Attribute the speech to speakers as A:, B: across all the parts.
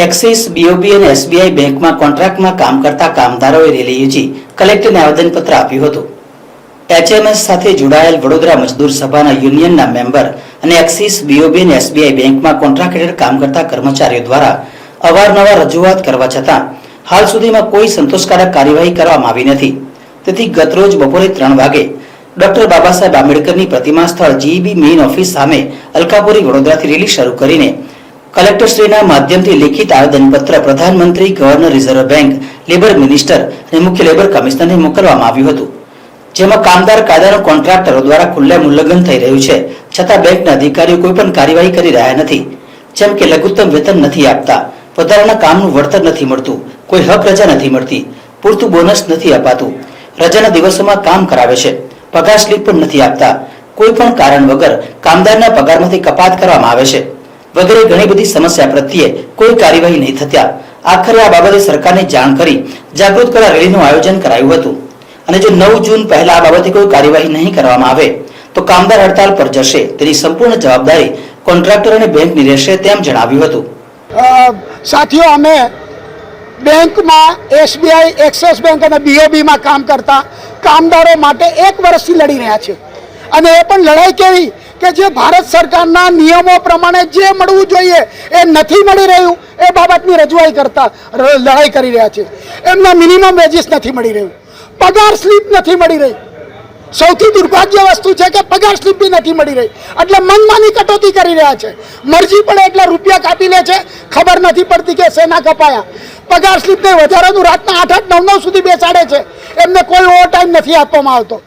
A: Axis BOB અને SBI બેંકમાં કોન્ટ્રાક્ટમાં કામ કરતા કામદારોએ રેલી યોજી કલેક્ટરને આવેદનપત્ર આપ્યું હતું। એચએમએસ સાથે જોડાયેલ વડોદરા મજદૂર સભાના યુનિયનના મેમ્બર અને એક્સિસ બીઓબી અને એસબીઆઈ બેંકમાં કોન્ટ્રાક્ટ હેઠળ કામ કરતા કર્મચારીઓ દ્વારા અવારનવાર રજૂઆત કરવા છતાં હાલ સુધીમાં કોઈ સંતોષકારક કાર્યવાહી કરવામાં આવી નથી। તેથી ગતરોજ બપોરે 3 વાગે ડોક્ટર બાબા સાહેબ આંબેડકરની પ્રતિમા સ્થળ જીઈબી મેઇન ઓફિસ સામે અલકાપુરી વડોદરાથી રેલી શરૂ કરીને કલેક્ટરશ્રીના માધ્યમથી લિખિત આવેદનપત્ર પ્રધાનમંત્રી, governor reserve bank, labour minister અને મુખ્ય લેબર કમિશનરને મોકલવામાં આવ્યું હતું, જેમાં કામદાર કાયદાનો કોન્ટ્રાક્ટરો દ્વારા ખુલ્લેઆમ ઉલ્લંઘન થઈ રહ્યું છે, છતાં બેંકના અધિકારીઓ કોઈ પણ કાર્યવાહી કરી રહ્યા નથી। જેમ કે લઘુત્તમ વેતન નથી આપતા, વધારાના કામનું વળતર નથી મળતું, કોઈ હક રજા નથી મળતી, પૂરતું બોનસ નથી અપાતું, રજાના દિવસોમાં કામ કરાવે છે, પગાર સ્લીપ પણ નથી આપતા, કોઈ પણ કારણ વગર કામદારના પગારમાંથી કપાત કરવામાં આવે છે વગેરે ઘણી બધી સમસ્યા પ્રત્યે કોઈ કાર્યવાહી નહીં થતા આખરે આ બાબતે સરકારને જાણ કરી જાગૃત કરવા રેલીનું આયોજન કરાયું હતું અને જો 9 જૂન પહેલા આ બાબતે કોઈ કાર્યવાહી નહીં કરવામાં આવે તો કામદાર હડતાલ પર જશે, તેની સંપૂર્ણ જવાબદારી કોન્ટ્રાક્ટર અને બેંકની રહેશે તેમ જણાવ્યું હતું।
B: સાથીઓ, અમે બેંકમાં એસબીઆઈ, એક્સિસ બેંક અને બીઓબીમાં કામ કરતા કામદારો માટે 1 વર્ષથી લડી રહ્યા છે અને એ પણ લડાઈ કેવી કે જે ભારત સરકારના નિયમો પ્રમાણે જે મળવું જોઈએ એ નથી મળી રહ્યું, એ બાબતની રજૂઆત કરતા લડાઈ કરી રહ્યા છે। એમના મિનિમમ વેજીસ નથી મળી રહ્યું, પગાર સ્લીપ નથી મળી રહી, સૌથી દુર્ભાગ્ય વસ્તુ છે કે પગાર સ્લીપ બી નથી મળી રહી, એટલે મનમાની કટોતી કરી રહ્યા છે, મરજી પડે એટલા રૂપિયા કાપી લે છે, ખબર નથી પડતી કે શેના કપાયા। પગાર સ્લીપને વધારાનું રાતના 8-8, 9-9 સુધી બેસાડે છે, એમને કોઈ ઓવર ટાઈમ નથી આપવામાં આવતો,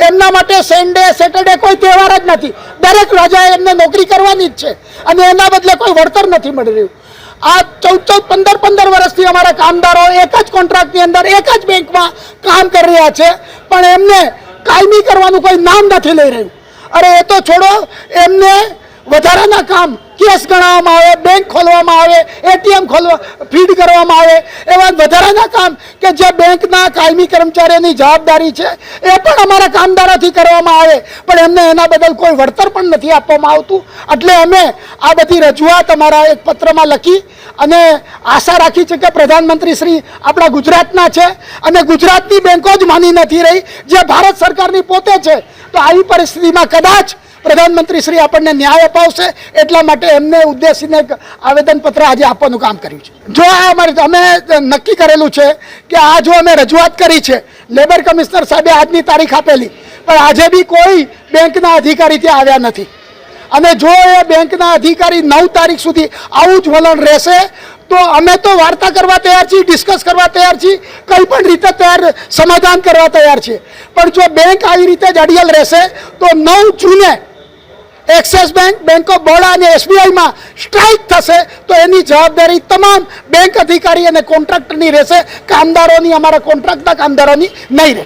B: એમના માટે સન્ડે, સેટરડે કોઈ તહેવાર જ નથી, દરેક રજાએ એમને નોકરી કરવાની જ છે અને એના બદલે કોઈ વળતર નથી મળી રહ્યું। આ 14-14, 15 વર્ષથી અમારા કામદારો એક જ કોન્ટ્રાક્ટની અંદર એક જ બેંકમાં કામ કરી રહ્યા છે, પણ એમને કાયમી કરવાનું કોઈ નામ નથી લઈ રહ્યું। અરે એ તો છોડો, એમને વધારાના કામ કેસ ગણાવવામાં આવે, બેંક ખોલવામાં આવે, એટીએમ ફીડ કરવામાં આવે, એવા વધારાના કામ કે જે બેંકના કાયમી કર્મચારીઓની જવાબદારી છે એ પણ અમારા કામદારોથી કરવામાં આવે, પણ એમને એના બદલ કોઈ વળતર પણ નથી આપવામાં આવતું। એટલે અમે આ બધી રજૂઆત અમારા એક પત્રમાં લખી અને આશા રાખી છે કે પ્રધાનમંત્રી શ્રી આપણા ગુજરાતના છે અને ગુજરાતની બેંકો જ માની નથી રહી, જે ભારત સરકારની પોતે છે, તો આવી પરિસ્થિતિમાં કદાચ પ્રધાનમંત્રી શ્રી આપણને ન્યાય અપાવશે, એટલા માટે એમને ઉદ્દેશીને એક આવેદનપત્ર આજે આપવાનું કામ કર્યું છે। જો અમે નક્કી કરેલું છે કે આ જો અમે રજૂઆત કરી છે, લેબર કમિશનર સાહેબે આજની તારીખ આપેલી, પણ આજે બી કોઈ બેંકના અધિકારી ત્યાં આવ્યા નથી અને જો એ બેંકના અધિકારી 9 તારીખ સુધી આવું જ વલણ રહેશે તો અમે તો વાર્તા કરવા તૈયાર છીએ, ડિસ્કસ કરવા તૈયાર છીએ, કંઈ પણ રીતે સમાધાન કરવા તૈયાર છીએ, પણ જો બેંક આવી રીતે જ અડિયલ રહેશે તો 9 જૂને axis bank, bank of Baroda અને એસબીઆઈમાં સ્ટ્રાઇક થશે, તો એની જવાબદારી તમામ બેંક અધિકારી અને કોન્ટ્રાક્ટરની રહેશે, કામદારોની, અમારા કોન્ટ્રાક્ટના કામદારોની નહીં રહે।